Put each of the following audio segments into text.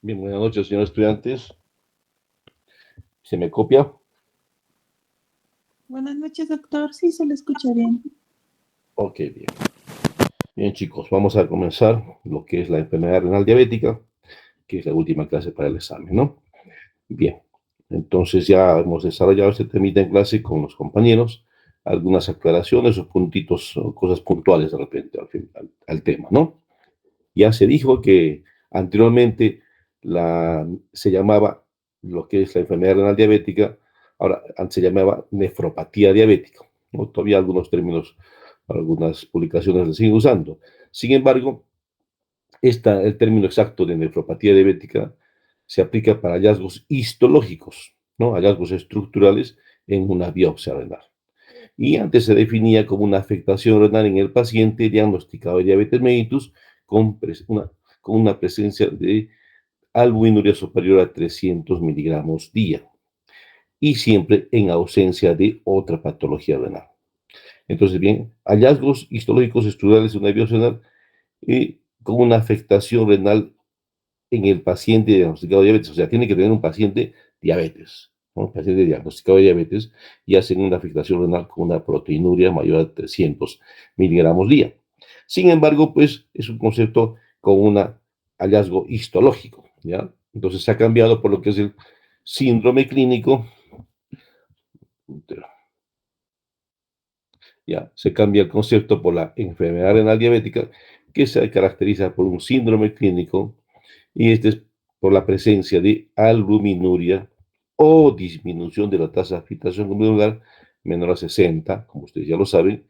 Bien, buenas noches, señores estudiantes. ¿Se me copia? Buenas noches, doctor. Sí, se le escucha bien. Ok, bien. Bien, chicos, vamos a comenzar lo que es la enfermedad renal diabética, que es la última clase para el examen, ¿no? Bien, entonces ya hemos desarrollado este temita en clase con los compañeros, algunas aclaraciones o puntitos o cosas puntuales de repente al tema, ¿no? Ya se dijo que anteriormente se llamaba lo que es la enfermedad renal diabética, ahora antes se llamaba nefropatía diabética, ¿no? Todavía algunos términos, algunas publicaciones la siguen usando. Sin embargo, el término exacto de nefropatía diabética se aplica para hallazgos histológicos, ¿no? Hallazgos estructurales en una biopsia renal. Y antes se definía como una afectación renal en el paciente diagnosticado de diabetes mellitus con, con una presencia de albuminuria superior a 300 miligramos día y siempre en ausencia de otra patología renal. Entonces, bien, hallazgos histológicos estructurales de una biopsia renal con una afectación renal en el paciente diagnosticado de diabetes. O sea, tiene que tener un paciente diabetes, ¿no? Un paciente diagnosticado de diabetes y hacen una afectación renal con una proteinuria mayor a 300 miligramos día. Sin embargo, pues es un concepto con un hallazgo histológico, ¿ya? Entonces se ha cambiado por lo que es el síndrome clínico, ¿ya? Se cambia el concepto por la enfermedad renal diabética, que se caracteriza por un síndrome clínico y este es por la presencia de albuminuria o disminución de la tasa de filtración glomerular menor a 60, como ustedes ya lo saben,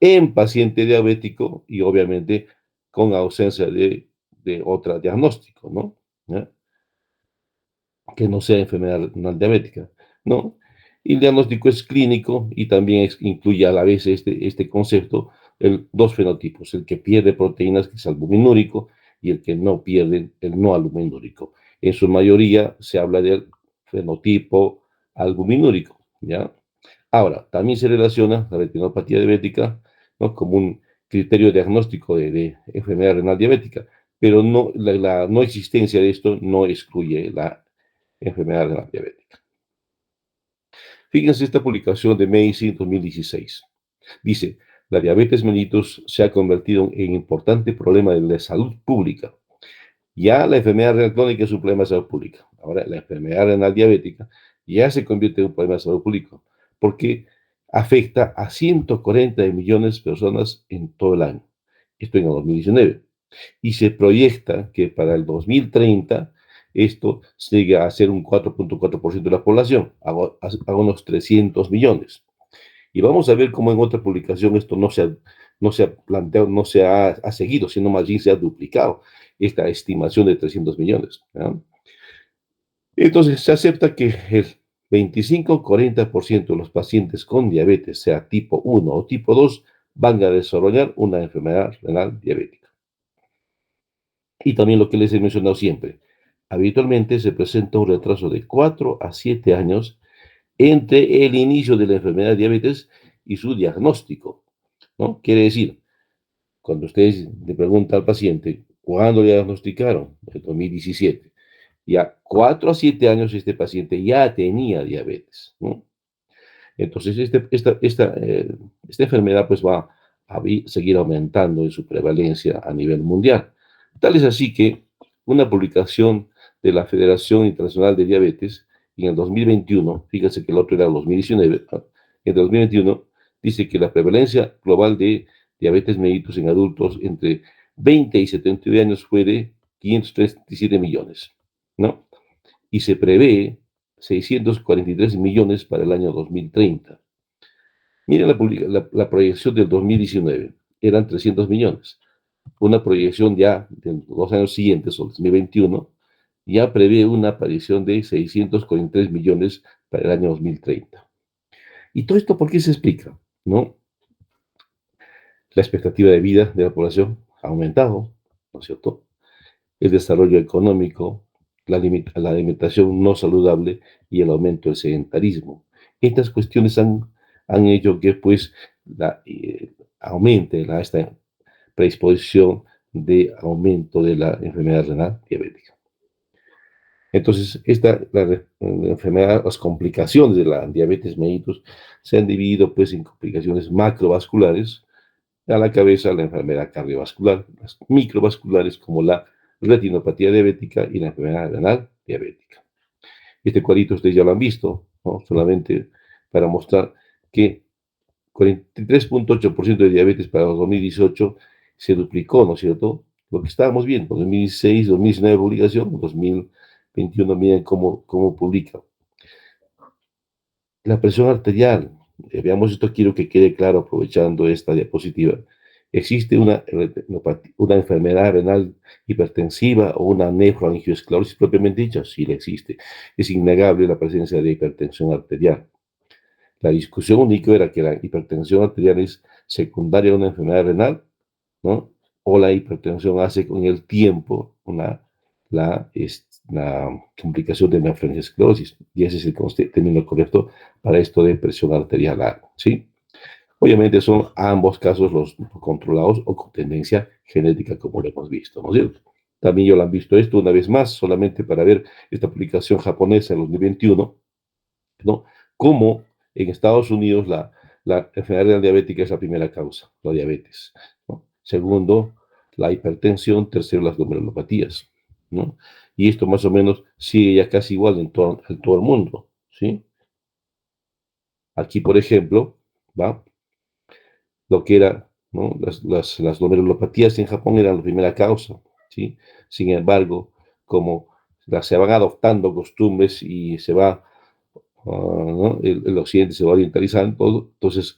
en paciente diabético y obviamente con ausencia de otro diagnóstico, ¿no? ¿Ya? Que no sea enfermedad renal diabética, ¿no? Y el diagnóstico es clínico y también incluye a la vez este concepto, dos fenotipos, el que pierde proteínas, que es albuminúrico, y el que no pierde, el no albuminúrico. En su mayoría se habla del fenotipo albuminúrico, ¿ya? Ahora, también se relaciona la retinopatía diabética, ¿no? Como un criterio diagnóstico de enfermedad renal diabética, pero no, la no existencia de esto no excluye la enfermedad renal diabética. Fíjense esta publicación de Medicine 2016. Dice, la diabetes mellitus se ha convertido en importante problema de la salud pública. Ya la enfermedad renal crónica es un problema de salud pública. Ahora, la enfermedad renal diabética ya se convierte en un problema de salud pública porque afecta a 140 millones de personas en todo el año. Esto en el 2019. Y se proyecta que para el 2030 esto llegue a ser un 4.4% de la población, a unos 300 millones. Y vamos a ver cómo en otra publicación esto no se ha planteado, no se ha seguido, sino más bien se ha duplicado esta estimación de 300 millones. ¿Ya? Entonces, se acepta que el 25-40% de los pacientes con diabetes, sea tipo 1 o tipo 2, van a desarrollar una enfermedad renal diabética. Y también lo que les he mencionado siempre, habitualmente se presenta un retraso de 4 a 7 años entre el inicio de la enfermedad de diabetes y su diagnóstico, ¿no? Quiere decir, cuando ustedes le preguntan al paciente, ¿cuándo le diagnosticaron? En 2017. Ya 4 a 7 años este paciente ya tenía diabetes, ¿no? Entonces, esta enfermedad pues va a seguir aumentando en su prevalencia a nivel mundial. Tal es así que una publicación de la Federación Internacional de Diabetes en el 2021, fíjense que el otro era el 2019, ¿no? En el 2021 dice que la prevalencia global de diabetes mellitus en adultos entre 20 y 79 años fue de 537 millones, ¿no? Y se prevé 643 millones para el año 2030. Miren la proyección del 2019, eran 300 millones. Una proyección ya de los años siguientes, o 2021, ya prevé una aparición de 643 millones para el año 2030. ¿Y todo esto por qué se explica? ¿No? La expectativa de vida de la población ha aumentado, ¿no es cierto? El desarrollo económico, la alimentación no saludable y el aumento del sedentarismo. Estas cuestiones han hecho que pues aumente esta predisposición de aumento de la enfermedad renal diabética. Entonces, la enfermedad, las complicaciones de la diabetes mellitus se han dividido pues en complicaciones macrovasculares, a la cabeza la enfermedad cardiovascular, las microvasculares como la retinopatía diabética y la enfermedad renal diabética. Este cuadrito ustedes ya lo han visto, ¿no? Solamente para mostrar que 43.8% de diabetes para 2018 se duplicó, ¿no es cierto? Lo que estábamos viendo, 2016, 2019 publicación, 2021 miren cómo publica. La presión arterial, veamos esto, quiero que quede claro aprovechando esta diapositiva. ¿Existe una enfermedad renal hipertensiva o una nefroangiosclerosis propiamente dicha? Sí, la existe. Es innegable la presencia de hipertensión arterial. La discusión única era que la hipertensión arterial es secundaria a una enfermedad renal, ¿no? O la hipertensión hace con el tiempo la complicación de nefroesclerosis. Y ese es el término correcto para esto de presión arterial alta, ¿sí? Obviamente son ambos casos los controlados o con tendencia genética, como lo hemos visto, ¿no es cierto? También yo lo han visto esto una vez más, solamente para ver esta publicación japonesa en 2021, ¿no? Cómo en Estados Unidos la enfermedad diabética es la primera causa, la diabetes, ¿no? Segundo, la hipertensión. Tercero, las glomerulopatías, ¿no? Y esto más o menos sigue ya casi igual en todo el mundo, ¿sí? Aquí, por ejemplo, ¿va? Lo que era, ¿no? Las glomerulopatías en Japón eran la primera causa, ¿sí? Sin embargo, como se van adoptando costumbres y se va, ¿no? El occidente se va orientalizando, entonces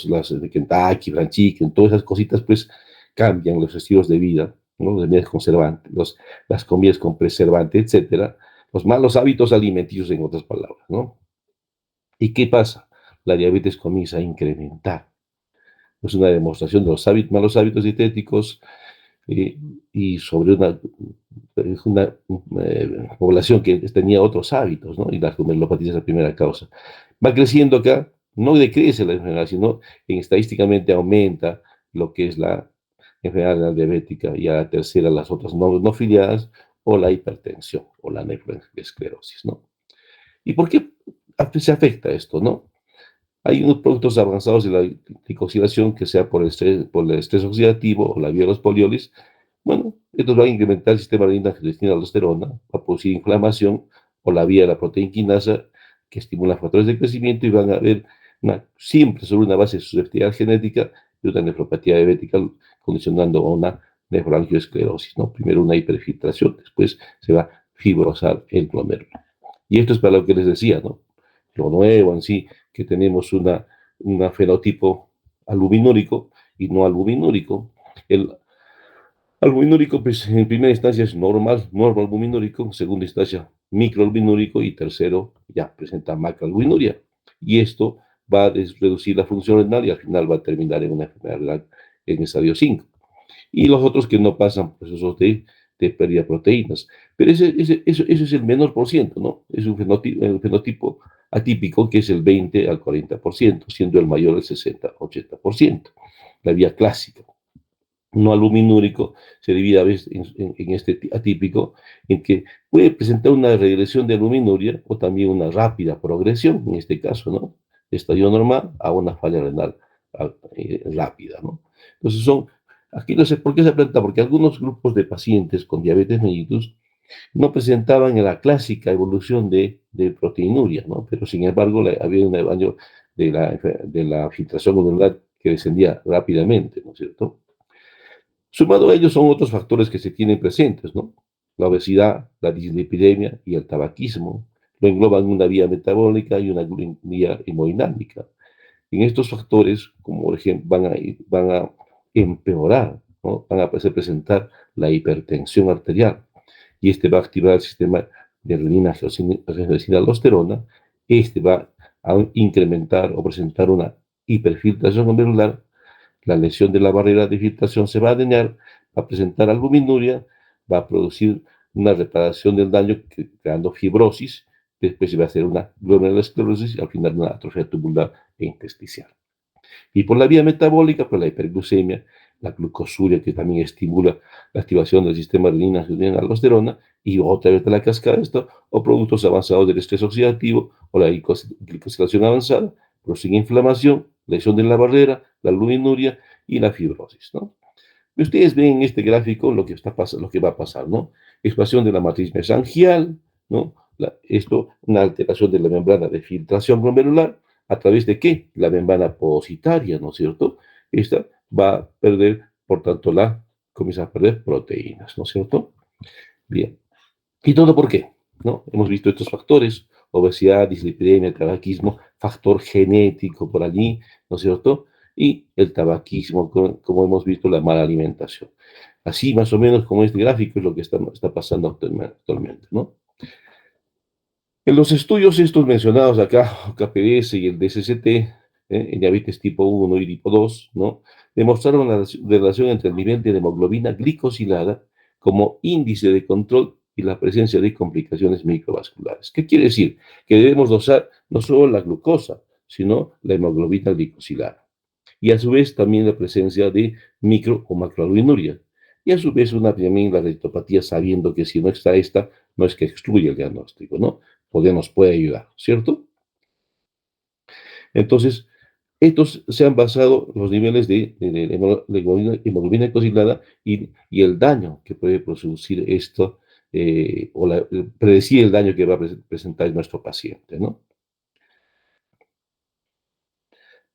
las de Kentucky, Fried Chicken, todas esas cositas, pues cambian los estilos de vida, ¿no? Las comidas conservantes, las comidas con preservante, etcétera, los malos hábitos alimenticios, en otras palabras, ¿no? ¿Y qué pasa? La diabetes comienza a incrementar. Es una demostración de los malos hábitos dietéticos, eh, y sobre una población que tenía otros hábitos, ¿no? Y la glomerulopatía es la primera causa. Va creciendo acá, no decrece la enfermedad, sino estadísticamente aumenta lo que es la enfermedad diabética, y a la tercera las otras no filiadas, o la hipertensión, o la nefroesclerosis, ¿no? ¿Y por qué se afecta esto, no? Hay unos productos avanzados de la glicosilación, que sea por el estrés oxidativo o la vía de los polioles. Bueno, estos van a incrementar el sistema de angiotensina aldosterona, va a producir inflamación, o la vía de la proteína quinasa, que estimula factores de crecimiento, y van a haber siempre sobre una base de susceptibilidad genética de una nefropatía diabética, condicionando a una nefroangiosclerosis, ¿no? Primero una hiperfiltración, después se va a fibrosar el glomérulo. Y esto es para lo que les decía, ¿no? Lo nuevo en sí, que tenemos un fenotipo albuminúrico y no albuminúrico. El albuminúrico, pues, en primera instancia es normal albuminúrico, en segunda instancia microalbuminúrico, y tercero ya presenta macroalbuminuria. Y esto va a reducir la función renal y al final va a terminar en una enfermedad renal en estadio 5. Y los otros que no pasan procesos de pérdida de proteínas. Pero eso es el menor por ciento, ¿no? Es un fenotipo atípico, que es el 20 al 40%, siendo el mayor el 60-80%. La vía clásica. No albuminúrico se divide a veces en este atípico, en que puede presentar una regresión de albuminuria o también una rápida progresión, en este caso, ¿no? De estadio normal a una falla renal rápida, ¿no? Entonces aquí no sé por qué se presenta, porque algunos grupos de pacientes con diabetes mellitus no presentaban la clásica evolución de proteinuria, ¿no? Pero sin embargo había un daño de la filtración glomerular que descendía rápidamente, ¿no es cierto? Sumado a ellos son otros factores que se tienen presentes, ¿no? La obesidad, la dislipidemia y el tabaquismo lo engloban una vía metabólica y una vía hemodinámica. En estos factores, como por ejemplo, van a empeorar, ¿no? Van a presentar la hipertensión arterial, y este va a activar el sistema de renina-angiotensina-aldosterona. Este va a incrementar o presentar una hiperfiltración glomerular. La lesión de la barrera de filtración se va a dañar, va a presentar albuminuria, va a producir una reparación del daño creando fibrosis, después se va a hacer una glomerulosclerosis y al final una atrofia tubular e intersticial. Y por la vía metabólica, pues la hiperglucemia la glucosuria, que también estimula la activación del sistema renina, angiotensina, aldosterona, y otra vez de la cascada de esto, o productos avanzados del estrés oxidativo o la glicosilación avanzada, producen inflamación, lesión de la barrera, la albuminuria y la fibrosis, ¿no? Y ustedes ven en este gráfico lo que está pasando, lo que va a pasar, ¿no? Expansión de la matriz mesangial, ¿no? Esto, una alteración de la membrana de filtración glomerular, ¿a través de qué? La membrana positaria, ¿no es cierto? Esta va a perder, por tanto, comienza a perder proteínas, ¿no es cierto? Bien. ¿Y todo por qué? ¿No? Hemos visto estos factores: obesidad, dislipidemia, tabaquismo, factor genético por allí, ¿no es cierto? Y el tabaquismo, como hemos visto, la mala alimentación. Así más o menos como este gráfico es lo que está pasando actualmente, ¿no? En los estudios estos mencionados acá, KPS y el DSCT, en diabetes tipo 1 y tipo 2, ¿no? Demostraron la relación entre el nivel de hemoglobina glicosilada como índice de control y la presencia de complicaciones microvasculares. ¿Qué quiere decir? Que debemos dosar no solo la glucosa, sino la hemoglobina glicosilada. Y a su vez también la presencia de micro o macroalbuminuria. Y a su vez también la retinopatía, sabiendo que si no está esta, no es que excluye el diagnóstico, ¿no? Nos puede ayudar, ¿cierto? Entonces, estos se han basado los niveles de hemoglobina glucosilada y el daño que puede producir esto, predecir el daño que va a presentar nuestro paciente, ¿no?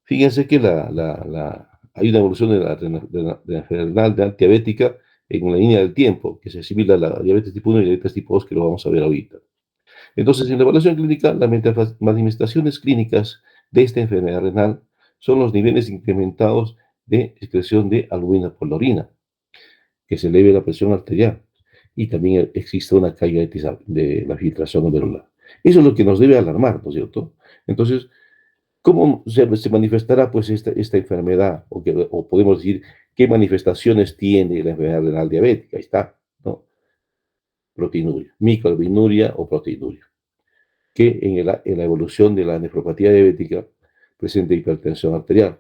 Fíjense que hay una evolución de la enfermedad diabética en la línea del tiempo, que se asimila a la diabetes tipo 1 y diabetes tipo 2, que lo vamos a ver ahorita. Entonces, en la evaluación clínica, las manifestaciones clínicas de esta enfermedad renal son los niveles incrementados de excreción de albúmina por la orina, que se eleve la presión arterial, y también existe una caída de la filtración glomerular. Eso es lo que nos debe alarmar, ¿no es cierto? Entonces, ¿cómo se manifestará pues esta enfermedad? O podemos decir, ¿qué manifestaciones tiene la enfermedad renal diabética? Ahí está, ¿no? Proteinuria, microalbuminuria o proteinuria, que en la evolución de la nefropatía diabética presenta hipertensión arterial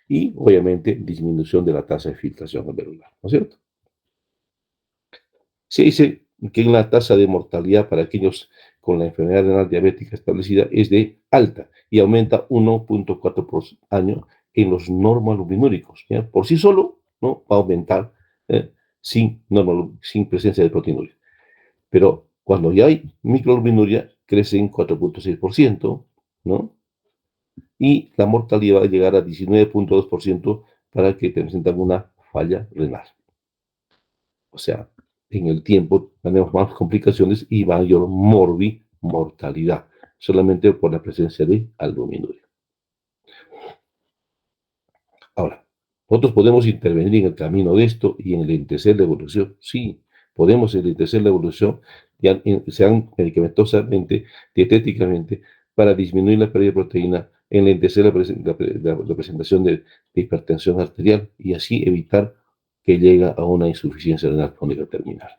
y, obviamente, disminución de la tasa de filtración glomerular, ¿no es cierto? Se dice que la tasa de mortalidad para aquellos con la enfermedad renal diabética establecida es de alta y aumenta 1.4 por año en los normaluminúricos. ¿Ya? Por sí solo, ¿no? Va a aumentar, ¿eh? sin presencia de proteinuria. Pero cuando ya hay microalbuminuria, crece en 4.6%, ¿no? Y la mortalidad va a llegar a 19.2% para que te presentan una falla renal. O sea, en el tiempo tenemos más complicaciones y mayor mortalidad, solamente por la presencia de albuminuria. Ahora, nosotros podemos intervenir en el camino de esto y en enlentecer la evolución. Sí, podemos enlentecer la evolución, sean medicamentosamente, dietéticamente, para disminuir la pérdida de proteína, enlentecer la presentación de hipertensión arterial y así evitar que llegue a una insuficiencia renal crónica terminal.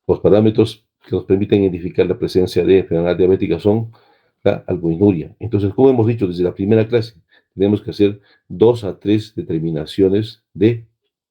Los parámetros que nos permiten identificar la presencia de enfermedad diabética son la albuminuria. Entonces, como hemos dicho desde la primera clase, tenemos que hacer 2 a 3 determinaciones de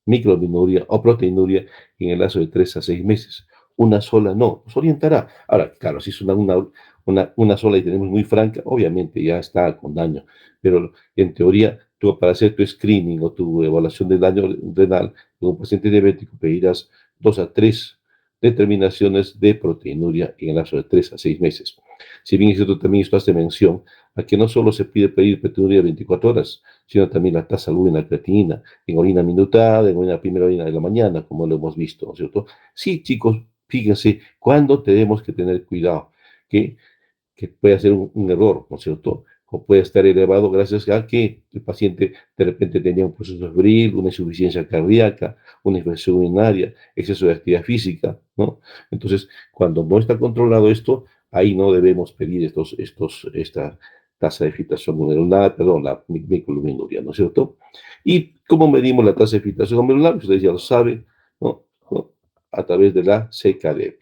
microalbuminuria o proteinuria en el lazo de 3 a 6 meses. Una sola no, nos orientará. Ahora, claro, si es una sola y tenemos muy franca, obviamente ya está con daño, pero en teoría, tú para hacer tu screening o tu evaluación de daño renal en un paciente diabético pedirás 2 a 3 determinaciones de proteinuria en el lapso de 3 a 6 meses. Si bien es cierto, también esto hace mención a que no solo se pide pedir proteinuria 24 horas, sino también la tasa lúmina creatinina, en orina minutada, en orina primera orina de la mañana, como lo hemos visto, ¿no es cierto? Sí, chicos, fíjense, cuándo tenemos que tener cuidado, que puede ser un error, ¿no es cierto? O puede estar elevado gracias a que el paciente de repente tenía un proceso febril, una insuficiencia cardíaca, una infección urinaria, exceso de actividad física, ¿no? Entonces, cuando no está controlado esto, ahí no debemos pedir esta tasa de filtración glomerular, perdón, la microalbuminuria, ¿no es cierto? ¿Y cómo medimos la tasa de filtración glomerular? Ustedes ya lo saben, ¿no? A través de la CKD.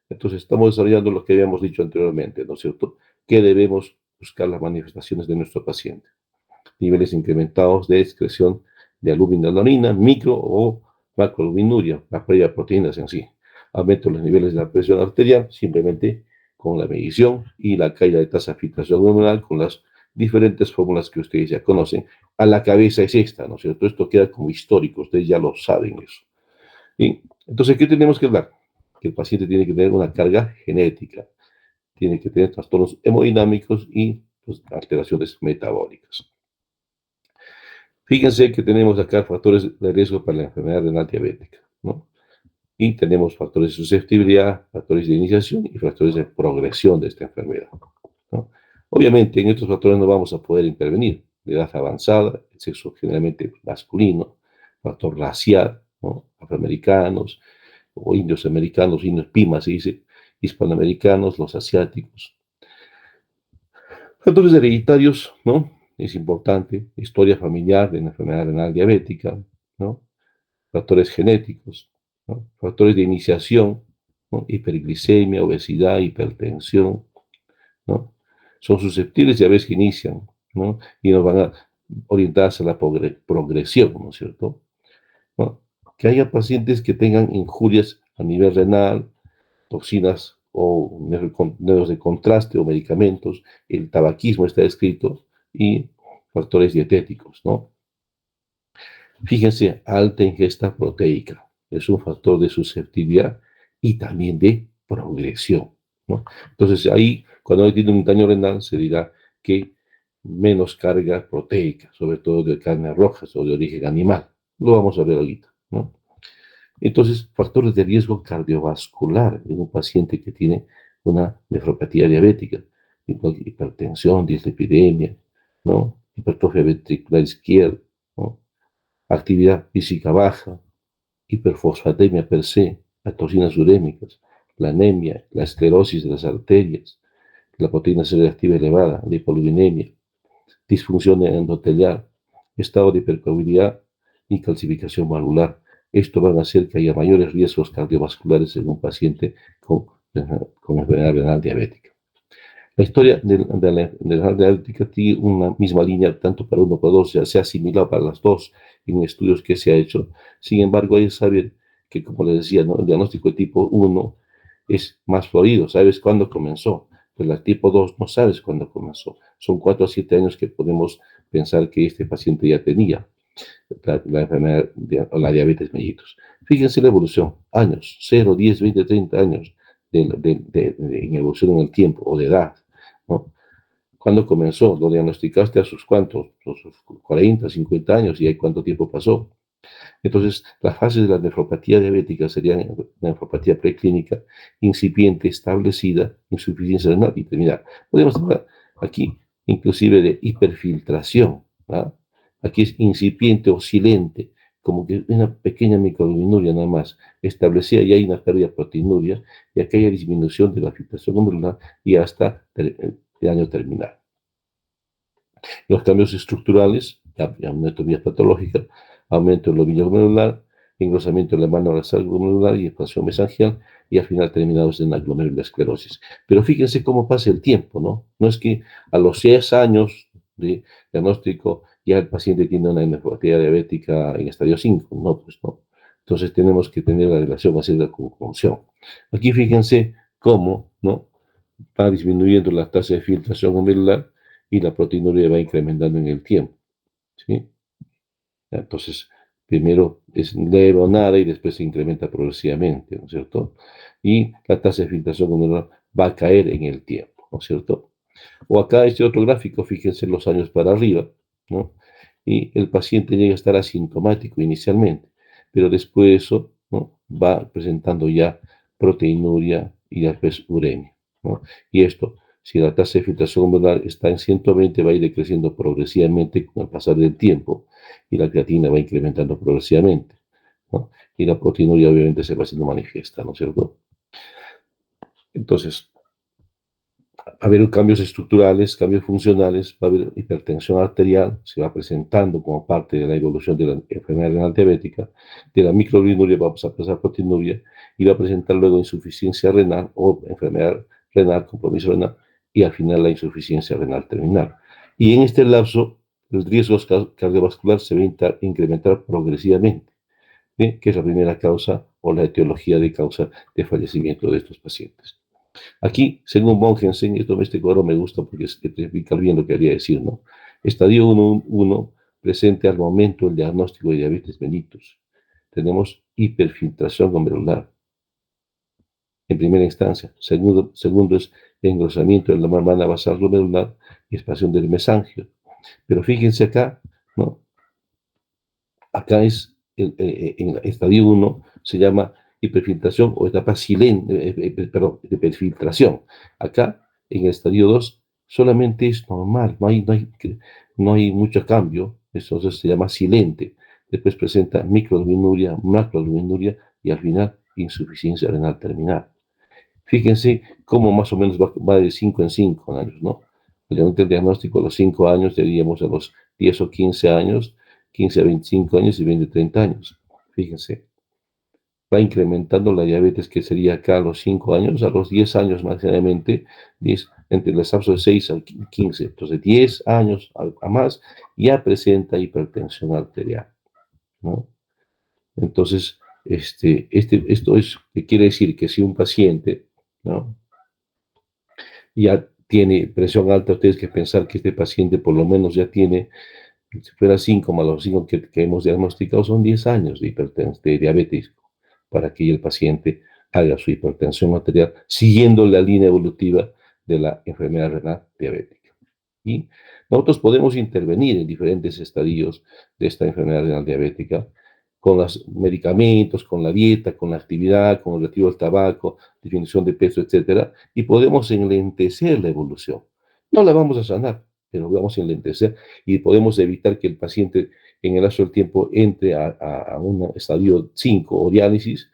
Entonces, estamos desarrollando lo que habíamos dicho anteriormente, ¿no es cierto? Que debemos buscar las manifestaciones de nuestro paciente. niveles incrementados de excreción de albúmina en la orina, micro o macroalbuminuria, la pérdida de proteínas en sí. Aumento de los niveles de la presión arterial, simplemente con la medición y la caída de tasa de filtración glomerular con las diferentes fórmulas que ustedes ya conocen. A la cabeza es esta, ¿no es cierto? Esto queda como histórico, ustedes ya lo saben eso. ¿Sí? Entonces, ¿qué tenemos que hablar? Que el paciente tiene que tener una carga genética, tiene que tener trastornos hemodinámicos y pues, alteraciones metabólicas. Fíjense que tenemos acá factores de riesgo para la enfermedad renal diabética, ¿no? Y tenemos factores de susceptibilidad, factores de iniciación y factores de progresión de esta enfermedad, ¿no? Obviamente, en estos factores no vamos a poder intervenir. De edad avanzada, el sexo generalmente masculino, factor racial, ¿no? Afroamericanos o indios americanos, indios pimas, se dice, hispanoamericanos, los asiáticos. Factores hereditarios, ¿no? Es importante, historia familiar de la enfermedad renal diabética, ¿no? Factores genéticos, ¿no? Factores de iniciación, ¿no? Hiperglicemia, obesidad, hipertensión, ¿no? Son susceptibles ya ves que inician, ¿no? Y nos van a orientar hacia la progresión, ¿no es cierto? ¿No? Que haya pacientes que tengan injurias a nivel renal, toxinas o nervios de contraste o medicamentos, el tabaquismo está descrito y factores dietéticos, ¿no? Fíjense, alta ingesta proteica es un factor de susceptibilidad y también de progresión, ¿no? Entonces ahí, cuando tiene un daño renal, se dirá que menos carga proteica, sobre todo de carnes rojas o de origen animal. Lo vamos a ver ahorita, ¿no? Entonces, factores de riesgo cardiovascular en un paciente que tiene una nefropatía diabética, hipertensión, dislipidemia, ¿no? Hipertrofia ventricular izquierda, ¿no? Actividad física baja, hiperfosfatemia per se, las toxinas urémicas, la anemia, la esclerosis de las arterias, la proteína C reactiva elevada, la hipoluminemia, disfunción endotelial, estado de hipercoagulabilidad y calcificación valvular. Esto va a hacer que haya mayores riesgos cardiovasculares en un paciente con enfermedad renal diabética. La historia de la enfermedad diabética tiene una misma línea, tanto para uno como para dos, se ha asimilado para las dos en estudios que se ha hecho. Sin embargo, hay que saber que, como les decía, ¿no? El diagnóstico de tipo 1 es más florido, sabes cuándo comenzó, pero el tipo 2 no sabes cuándo comenzó. Son 4 a 7 años que podemos pensar que este paciente ya tenía la enfermedad o la diabetes mellitus. Fíjense la evolución, años, 0, 10, 20, 30 años en evolución en el tiempo o de edad, ¿no? ¿Cuándo comenzó? ¿Lo diagnosticaste a sus cuántos? A sus 40, 50 años, y ahí cuánto tiempo pasó. Entonces, las fases de la nefropatía diabética serían la nefropatía preclínica, incipiente, establecida, insuficiencia renal y terminal. Podemos hablar aquí inclusive de hiperfiltración, ¿ah? Aquí es incipiente o silente, como que una pequeña microalbuminuria nada más, establecida y hay una pérdida de proteinuria, y aquí hay disminución de la filtración glomerular y hasta el daño terminal. Los cambios estructurales, anatomía patológica, aumento del lóbulo glomerular, engrosamiento de la mano basal glomerular y expansión mesangial, y al final terminados en la glomerulosclerosis. Pero fíjense cómo pasa el tiempo, ¿no? No es que a los 6 años de diagnóstico ya el paciente tiene una nefropatía diabética en estadio 5, no, pues no. Entonces tenemos que tener la relación hacia la conjunción. Aquí fíjense cómo, ¿no? Va disminuyendo la tasa de filtración glomerular y la proteinuria va incrementando en el tiempo, ¿sí? Entonces, primero es leve o nada y después se incrementa progresivamente, ¿no es cierto? Y la tasa de filtración glomerular va a caer en el tiempo, ¿no es cierto? O acá este otro gráfico, fíjense los años para arriba, ¿no? Y el paciente llega a estar asintomático inicialmente, pero después de eso, ¿no? Va presentando ya proteinuria y después uremia, ¿no? Y esto, si la tasa de filtración glomerular está en 120, va a ir decreciendo progresivamente con el pasar del tiempo y la creatina va incrementando progresivamente, ¿no? Y la proteinuria obviamente se va haciendo manifiesta, ¿no es cierto? Entonces, va a haber cambios estructurales, cambios funcionales, va a haber hipertensión arterial, se va presentando como parte de la evolución de la enfermedad renal diabética, de la microalbuminuria vamos a pasar a proteinuria y va a presentar luego insuficiencia renal o enfermedad renal, compromiso renal y al final la insuficiencia renal terminal. Y en este lapso, el riesgo cardiovascular se va a incrementar progresivamente, ¿sí? Que es la primera causa o la etiología de causa de fallecimiento de estos pacientes. Aquí, según Mogensen, este cuadro me gusta porque explica bien lo que quería decir, ¿no? Estadio 1 presente al momento del diagnóstico de diabetes mellitus. Tenemos hiperfiltración glomerular en primera instancia. Segundo es engrosamiento de la membrana basal glomerular y expansión del mesangio. Pero fíjense acá, ¿no? Acá es, en el estadio 1 se llama hiperfiltración o etapa perdón, hiperfiltración. Acá, en el estadio 2, solamente es normal, no hay mucho cambio, entonces se llama silente. Después presenta microalbuminuria, macroalbuminuria y al final insuficiencia renal terminal. Fíjense cómo más o menos va de 5 en 5 años, ¿no? Obviamente el diagnóstico a los 5 años, diríamos a los 10 o 15 años, 15 a 25 años y 20 a 30 años. Fíjense, va incrementando la diabetes que sería acá a los 5 años, a los 10 años más generalmente, entre el lapso de 6 a 15, entonces 10 años a más, ya presenta hipertensión arterial, ¿no? Entonces, esto es, que quiere decir que si un paciente, ¿no?, ya tiene presión alta, ustedes que pensar que este paciente por lo menos ya tiene, si fuera 5 más los 5 que hemos diagnosticado, son 10 años de diabetes, para que el paciente haga su hipertensión arterial siguiendo la línea evolutiva de la enfermedad renal diabética. Y nosotros podemos intervenir en diferentes estadios de esta enfermedad renal diabética con los medicamentos, con la dieta, con la actividad, con el retiro del tabaco, disminución de peso, etcétera, y podemos enlentecer la evolución. No la vamos a sanar, pero vamos a enlentecer y podemos evitar que el paciente en el lapso del tiempo entre a un estadio 5 o diálisis,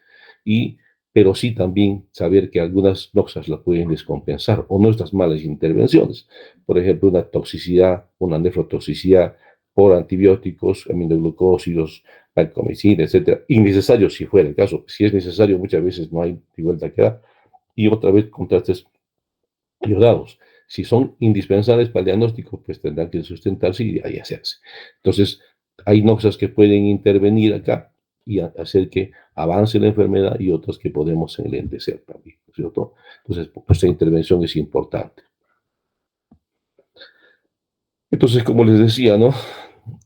pero sí también saber que algunas noxas la pueden descompensar o nuestras malas intervenciones. Por ejemplo, una toxicidad, una nefrotoxicidad por antibióticos, aminoglucósidos, vancomicina, etcétera, innecesario si fuera el caso. Si es necesario, muchas veces no hay vuelta que dar. Y otra vez contrastes yodados. Si son indispensables para el diagnóstico, pues tendrán que sustentarse y ahí hacerse. Entonces, hay noxas que pueden intervenir acá y hacer que avance la enfermedad y otras que podemos enlentecer también, ¿no es cierto? Entonces, nuestra intervención es importante. Entonces, como les decía, ¿no?,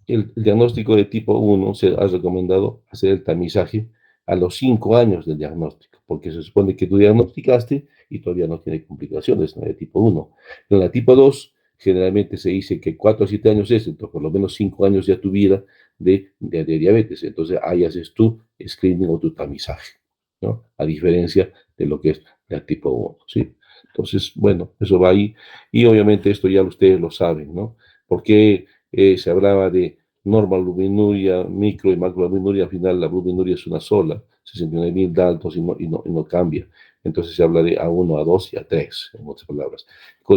el diagnóstico de tipo 1 se ha recomendado hacer el tamizaje a los 5 años del diagnóstico, porque se supone que tú diagnosticaste y todavía no tiene complicaciones, ¿no?, de tipo 1. En la tipo 2, generalmente se dice que 4 a 7 años es, entonces por lo menos 5 años ya tuviera de diabetes. Entonces ahí haces tu screening o tu tamizaje, ¿no? A diferencia de lo que es la tipo 1, ¿sí? Entonces, bueno, eso va ahí. Y obviamente esto ya ustedes lo saben, ¿no? Porque se hablaba de normalbuminuria, micro y macroalbuminuria, al final la albuminuria es una sola, 69.000 Daltons y no cambia. Entonces se habla de A1, A2 y A3, en otras palabras.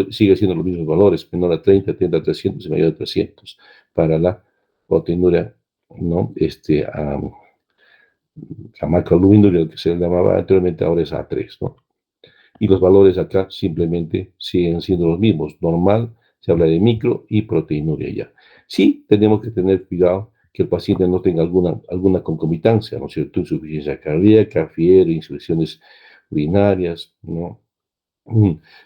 Sigue siendo los mismos valores, menor a 30, 30 a 300 y mayor a 300 para la proteinuria, ¿no? La macroalbuminuria, que se le llamaba anteriormente, ahora es A3, ¿no? Y los valores acá simplemente siguen siendo los mismos. Normal, se habla de micro y proteinuria ya. Sí, tenemos que tener cuidado que el paciente no tenga alguna concomitancia, ¿no es cierto? Insuficiencia cardíaca, fiebre, insuficciones urinarias, ¿no?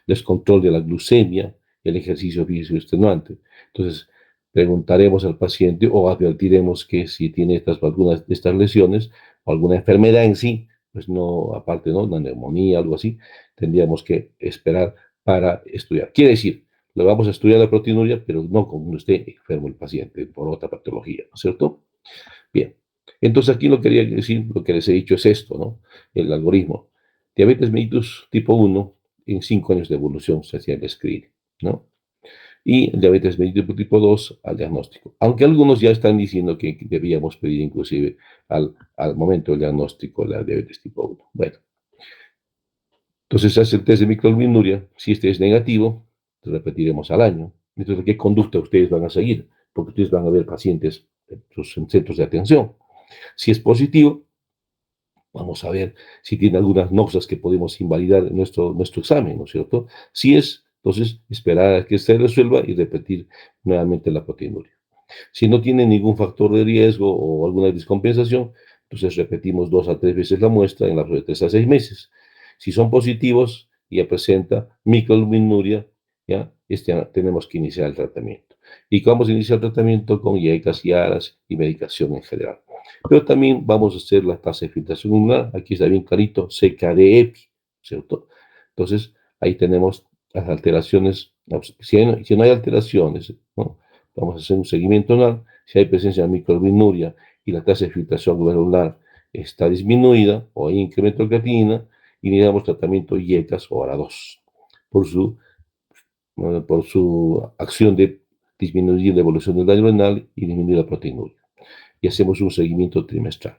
Descontrol de la glucemia, el ejercicio físico extenuante. Entonces, preguntaremos al paciente o advertiremos que si tiene algunas de estas lesiones o alguna enfermedad en sí, pues no, aparte, ¿no?, una neumonía, algo así, tendríamos que esperar para estudiar. Quiere decir, le vamos a estudiar la proteinuria, pero no como esté enfermo el paciente por otra patología, ¿no es cierto? Bien. Entonces aquí lo que quería decir, lo que les he dicho es esto, ¿no? El algoritmo. Diabetes mellitus tipo 1, en 5 años de evolución se hacía el screening, ¿no? Y diabetes mellitus tipo 2 al diagnóstico. Aunque algunos ya están diciendo que debíamos pedir inclusive al momento del diagnóstico la diabetes tipo 1. Bueno, entonces se hace el test de microalbuminuria. Si este es negativo, repetiremos al año. Entonces, ¿qué conducta ustedes van a seguir? Porque ustedes van a ver pacientes en sus centros de atención. Si es positivo, vamos a ver si tiene algunas noxas que podemos invalidar en nuestro examen, ¿no es cierto? Si es, entonces esperar a que se resuelva y repetir nuevamente la proteinuria. Si no tiene ningún factor de riesgo o alguna descompensación, entonces repetimos 2 a 3 veces la muestra en lapso de 3 a 6 meses. Si son positivos y ya presenta microalbuminuria, ya tenemos que iniciar el tratamiento. Y vamos a iniciar el tratamiento con IECAS y ARAS y medicación en general. Pero también vamos a hacer la tasa de filtración pulmonar, aquí está bien clarito, CKD-EPI, ¿cierto? Entonces, ahí tenemos las alteraciones, si no hay alteraciones, ¿no? Vamos a hacer un seguimiento anual, si hay presencia de microalbuminuria y la tasa de filtración glomerular está disminuida o hay incremento de creatinina, iniciamos tratamiento IECAS o ARA2 por su, por su acción de disminuir la evolución del daño renal y disminuir la proteinuria. Y hacemos un seguimiento trimestral.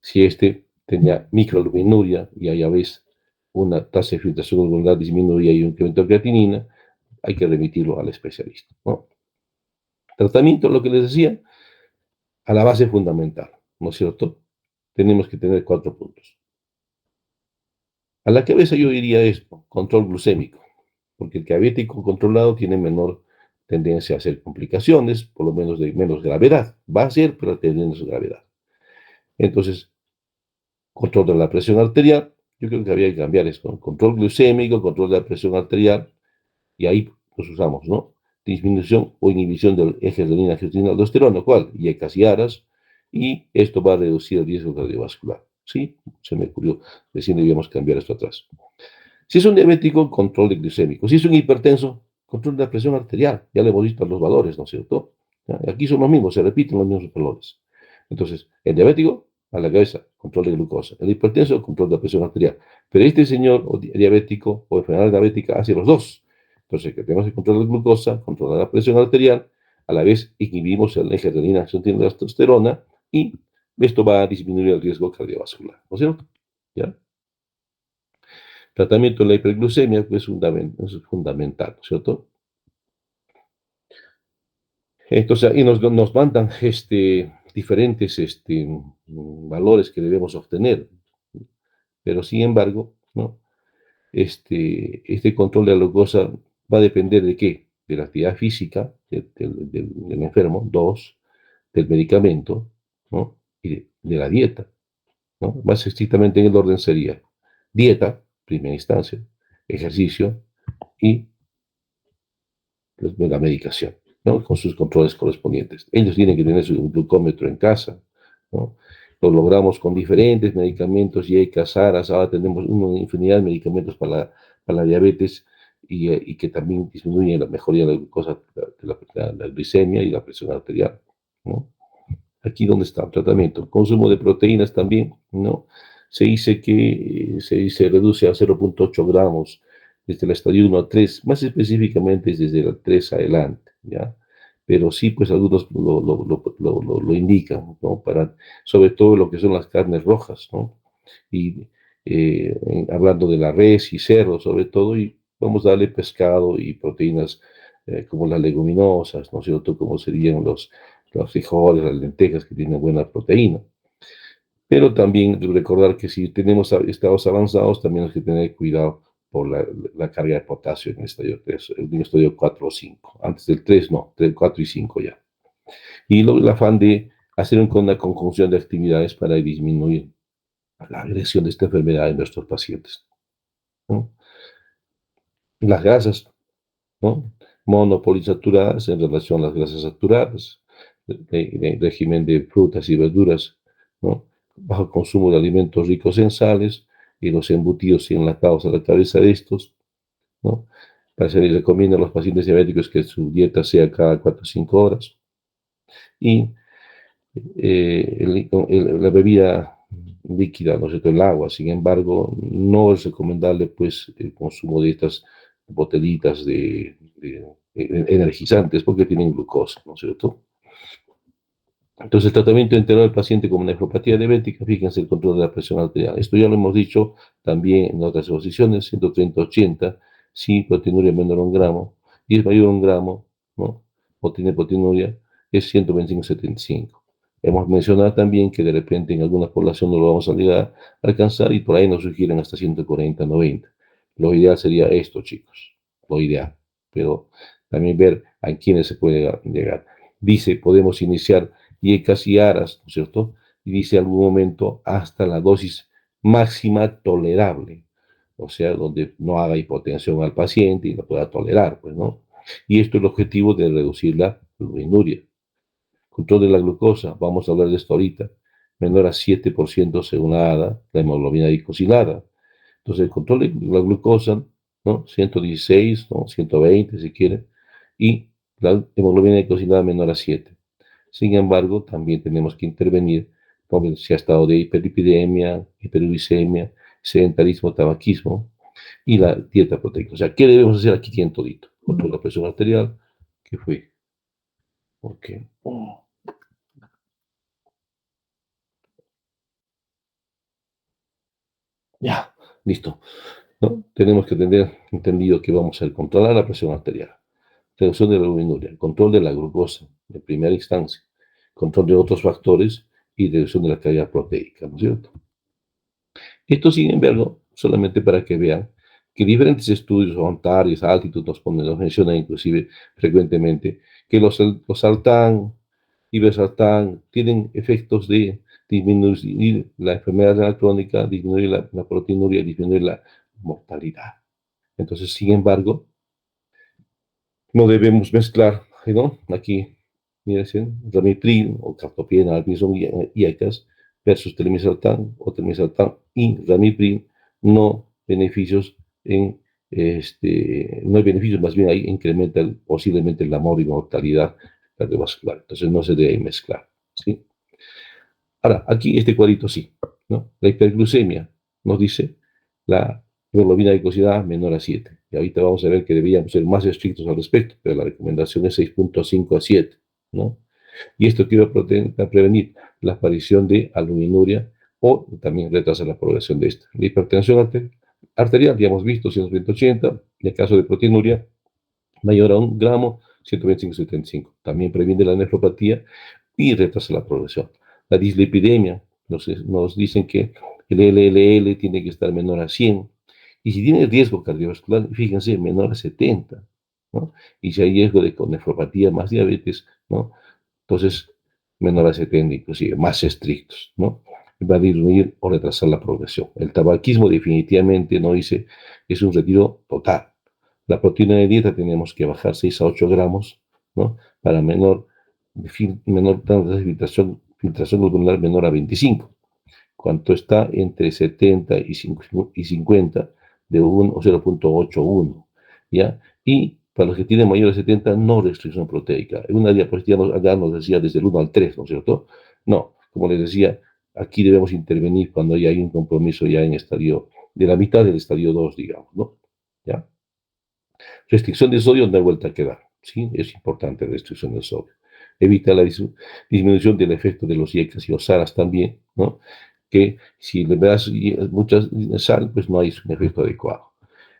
Si este tenía microalbuminuria y a ves una tasa de filtración glomerular disminuida y un incremento de creatinina, hay que remitirlo al especialista, ¿no? Tratamiento, lo que les decía, a la base fundamental, ¿no es cierto? Tenemos que tener 4 puntos. A la cabeza yo diría esto, control glucémico, porque el diabético controlado tiene menor tendencia a hacer complicaciones, por lo menos de menos gravedad. Va a ser, pero tiene menos gravedad. Entonces, control de la presión arterial, yo creo que había que cambiar esto, control glucémico, control de la presión arterial, y ahí los usamos, ¿no? Disminución o inhibición del eje adrenina-angiotensina aldosterona, ¿cuál? IECAS y ARAS, y esto va a reducir el riesgo cardiovascular. ¿Sí? Se me ocurrió, recién debíamos cambiar esto atrás. Si es un diabético, control de glicémico. Si es un hipertenso, control de la presión arterial. Ya le hemos visto los valores, ¿no es cierto? Aquí son los mismos, se repiten los mismos valores. Entonces, el diabético, a la cabeza, control de glucosa. El hipertenso, control de la presión arterial. Pero este señor diabético o enfermedad diabética hace los dos. Entonces, que tenemos el control de glucosa, control de la presión arterial, a la vez inhibimos el eje adrenina-angiotensina aldosterona y esto va a disminuir el riesgo cardiovascular, ¿no es cierto? ¿Ya? Tratamiento de la hiperglucemia pues, es fundamental, ¿cierto? Entonces, ahí nos mandan diferentes valores que debemos obtener, pero sin embargo, ¿no? Este control de la glucosa va a depender de qué? De la actividad física del enfermo, dos, del medicamento, ¿no? Y de la dieta, ¿no? Más estrictamente en el orden sería dieta, primera instancia, ejercicio y pues, la medicación, ¿no? Con sus controles correspondientes. Ellos tienen que tener su glucómetro en casa, ¿no? Lo logramos con diferentes medicamentos y hay casaras, ahora tenemos una infinidad de medicamentos para la diabetes y que también disminuyen la mejoría de la glucosa, la glicemia y la presión arterial, ¿no? Aquí donde está el tratamiento. Consumo de proteínas también, ¿no? Se dice que se reduce a 0,8 gramos desde el estadio 1 a 3, más específicamente es desde el 3 adelante, ¿ya? Pero sí, pues algunos lo indican, ¿no? Sobre todo lo que son las carnes rojas, ¿no? Y hablando de la res y cerdo, sobre todo, y vamos a darle pescado y proteínas como las leguminosas, ¿no es cierto? Como serían los frijoles, las lentejas que tienen buena proteína. Pero también recordar que si tenemos estados avanzados, también hay que tener cuidado por la carga de potasio en el estadio 3, en el estadio 4 o 5. Antes del 3, no, 3, 4 y 5 ya. Y el afán de hacer una conjunción de actividades para disminuir la agresión de esta enfermedad en nuestros pacientes, ¿no? Las grasas, ¿no? Monopolinsaturadas en relación a las grasas saturadas, régimen de frutas y verduras, ¿no? Bajo consumo de alimentos ricos en sales y los embutidos y enlatados a la cabeza de estos, ¿no? Para se les recomienda a los pacientes diabéticos que su dieta sea cada 4 o 5 horas. Y la bebida líquida, ¿no es cierto? El agua, sin embargo, no es recomendable pues el consumo de estas botelitas de energizantes porque tienen glucosa, ¿no es cierto? Entonces, el tratamiento entero del paciente con nefropatía diabética, fíjense el control de la presión arterial. Esto ya lo hemos dicho también en otras exposiciones, 130-80, si proteinuria menor a 1 gramo, y es mayor a 1 gramo, ¿no? O tiene proteinuria, es 125-75. Hemos mencionado también que de repente en alguna población no lo vamos a llegar a alcanzar y por ahí nos sugieren hasta 140-90. Lo ideal sería esto, chicos, lo ideal, pero también ver a quiénes se puede llegar. dice, podemos iniciar IECAS y ARAS, ¿no es cierto? Y dice algún momento hasta la dosis máxima tolerable, o sea, donde no haga hipotensión al paciente y lo pueda tolerar, pues, ¿no? Y esto es el objetivo de reducir la albuminuria. Control de la glucosa, vamos a hablar de esto ahorita, menor a 7% según la ADA, la hemoglobina glicosilada. Entonces, el control de la glucosa, ¿no? 116, ¿no? 120 si quiere, y la hemoglobina glicosilada menor a 7. Sin embargo, también tenemos que intervenir si ha estado de hiperlipidemia, hiperuricemia, sedentarismo, tabaquismo y la dieta proteica. O sea, ¿qué debemos hacer aquí en todito? Control de la presión arterial, ¿qué fue? Ok. Ya, listo. ¿No? Tenemos que tener entendido que vamos a controlar la presión arterial, reducción de la albuminuria, control de la glucosa de primera instancia, control de otros factores y reducción de la calidad proteica, ¿no es cierto? Esto, sin embargo, solamente para que vean que diferentes estudios, Ontario, Altitud, nos mencionan inclusive frecuentemente que los saltán, ibersaltán, tienen efectos de disminuir la enfermedad renal crónica, disminuir la proteinuria y disminuir la mortalidad. Entonces, sin embargo, no debemos mezclar, ¿no? Aquí, miren, ramipril o cartopina, almizón y IACAS versus telmisartán o telmisartán y ramipril, no beneficios no hay beneficios, más bien ahí incrementa posiblemente la mortalidad cardiovascular. Entonces no se debe mezclar, ¿sí? Ahora, aquí este cuadrito sí, ¿no? La hiperglucemia nos dice la hemoglobina glicosilada menor a 7. Y ahorita vamos a ver que deberíamos ser más estrictos al respecto, pero la recomendación es 6.5 a 7, ¿no? Y esto quiere prevenir la aparición de albuminuria o también retrasar la progresión de esta. La hipertensión arterial, ya hemos visto, 180, en el caso de proteinuria, mayor a 1 gramo, 125-75. También previene la nefropatía y retrasa la progresión. La dislipidemia, nos dicen que el LLL tiene que estar menor a 100. Y si tiene riesgo cardiovascular, fíjense, menor a 70, ¿no? Y si hay riesgo de con nefropatía más diabetes, ¿no? Entonces, menor a 70, inclusive, más estrictos, ¿no? Va a disminuir o retrasar la progresión. El tabaquismo definitivamente, no dice, es un retiro total. La proteína de dieta tenemos que bajar 6 a 8 gramos, ¿no? Para menor filtración glomerular menor a 25. Cuanto está entre 70 y 50 de 1 o 0.81, ¿ya? Y para los que tienen mayor de 70, no restricción proteica. En una diapositiva acá nos decía desde el 1 al 3, ¿no es cierto? No, como les decía, aquí debemos intervenir cuando ya hay un compromiso ya en estadio, de la mitad del estadio 2, digamos, ¿no? ¿Ya? Restricción de sodio no hay vuelta a quedar, ¿sí? Es importante la restricción del sodio. Evita la disminución del efecto de los IECAS y los SARAS también, ¿no? Que si le das mucha sal, pues no hay un efecto adecuado.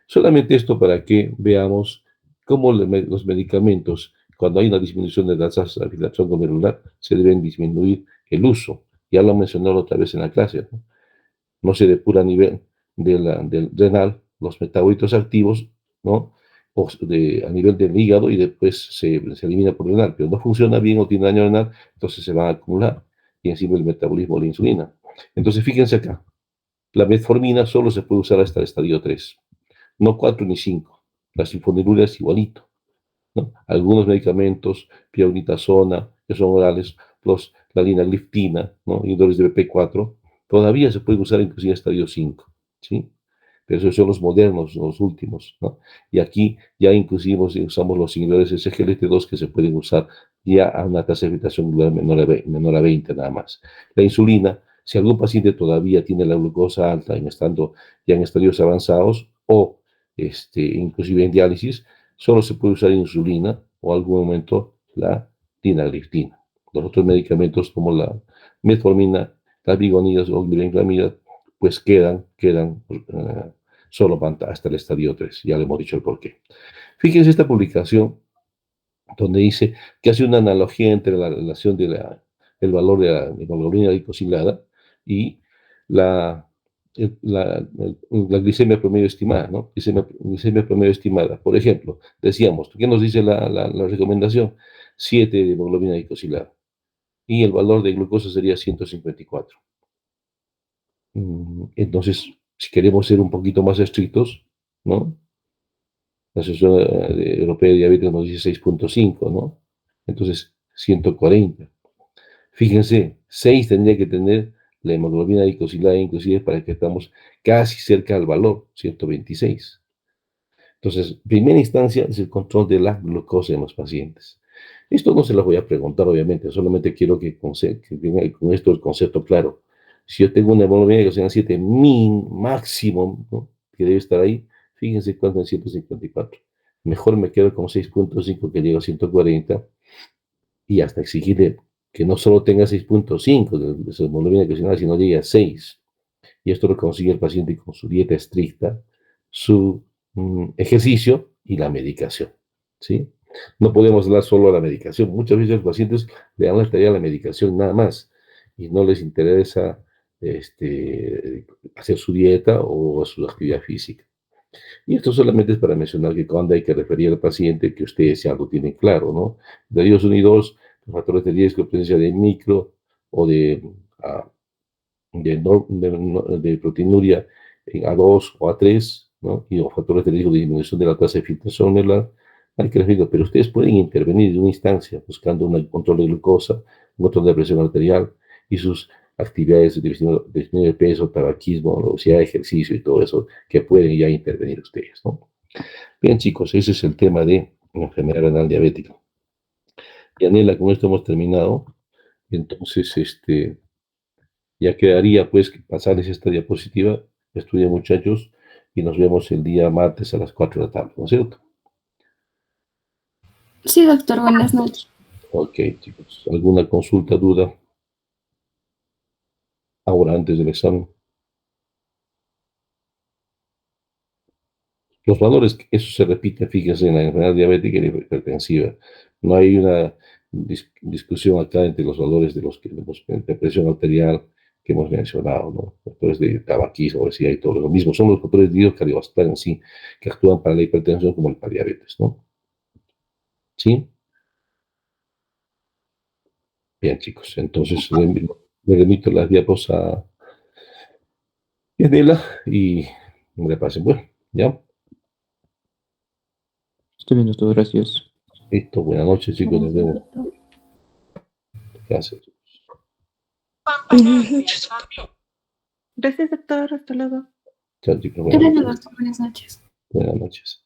Solamente esto para que veamos cómo los medicamentos, cuando hay una disminución de la tasa de filtración glomerular, se deben disminuir el uso. Ya lo mencioné otra vez en la clase, ¿no? No se depura a nivel del renal los metabolitos activos, ¿no? A nivel del hígado y después se elimina por renal, pero no funciona bien o tiene daño renal, entonces se van a acumular y encima el metabolismo de la insulina. Entonces, fíjense acá, la metformina solo se puede usar hasta el estadio 3, no 4 ni 5. La sulfonilurea es igualito, ¿no? Algunos medicamentos, pioglitazona, que son orales, la linagliptina, ¿no? Inhibidores de BP4, todavía se pueden usar inclusive hasta estadio 5, ¿sí? Pero esos son los modernos, los últimos, ¿no? Y aquí ya inclusive usamos los inhibidores SGLT2 que se pueden usar ya a una tasa de filtración menor a 20 nada más. La insulina, si algún paciente todavía tiene la glucosa alta estando ya en estadios avanzados o inclusive en diálisis, solo se puede usar insulina o en algún momento la linagliptina. Los otros medicamentos como la metformina, las bigonidas o glibenclamida, pues quedan solo hasta el estadio 3. Ya le hemos dicho el porqué. Fíjense esta publicación donde dice que hace una analogía entre la relación del valor de la hemoglobina glicosilada y la la glicemia promedio estimada, ¿no? Glicemia promedio estimada. Por ejemplo, decíamos, ¿qué nos dice la recomendación? 7 de hemoglobina glicosilada. Y el valor de glucosa sería 154. Entonces, si queremos ser un poquito más estrictos, ¿no? La Asociación Europea de Diabetes nos dice 6.5, ¿no? Entonces, 140. Fíjense, 6 tendría que tener la hemoglobina glicosilada inclusive para que estamos casi cerca al valor, 126. Entonces, en primera instancia es el control de la glucosa en los pacientes. Esto no se lo voy a preguntar, obviamente, solamente quiero que tenga con esto el concepto claro. Si yo tengo una hemoglobina glicosilada 7 máximo, ¿no?, que debe estar ahí, fíjense cuánto es 154. Mejor me quedo con 6.5 que llega a 140 y hasta exigirle que no solo tenga 6.5 de su hemoglobina glicosilada, sino llegue a 6. Y esto lo consigue el paciente con su dieta estricta, su ejercicio y la medicación, ¿sí? No podemos dar solo a la medicación. Muchas veces los pacientes le dan la tarea a la medicación nada más y no les interesa hacer su dieta o su actividad física. Y esto solamente es para mencionar que cuando hay que referir al paciente, que ustedes ya lo tienen claro, ¿no? De ellos unidos, los factores de riesgo, presencia de micro o ah, de proteinuria en A2 o A3, ¿no? Y los factores de riesgo de disminución de la tasa de filtración celular, hay que referirlo, pero ustedes pueden intervenir en una instancia buscando un control de glucosa, un control de presión arterial y sus actividades de disminuir el peso, tabaquismo, obesidad, ejercicio y todo eso, que pueden ya intervenir ustedes, ¿no? Bien, chicos, ese es el tema de enfermedad renal diabética. Y Anela, con esto hemos terminado. Entonces, ya quedaría pues pasarles esta diapositiva. Estudia, muchachos, y nos vemos el día martes a las 4 de la tarde, ¿no es cierto? Sí, doctor, buenas noches. Ok, chicos. ¿Alguna consulta, duda? Ahora, antes del examen. Los valores, eso se repite, fíjense, en la enfermedad diabética y la hipertensiva. No hay una discusión acá entre los valores de presión arterial que hemos mencionado, ¿no? Factores de tabaquismo, obesidad y todo lo mismo. Son los factores de riesgo cardiovascular en sí que actúan para la hipertensión como el para diabetes, ¿no? ¿Sí? Bien, chicos. Entonces, le remito las diapos a Yanela y me la pasen. Bueno, ¿ya? Está bien, doctor, gracias. Listo. Buenas noches, chicos. Nos vemos. Gracias. Buenas noches, doctor. Gracias, doctor. Hasta luego. Chao, chicos. Gracias, doctor, buenas noches. Buenas noches.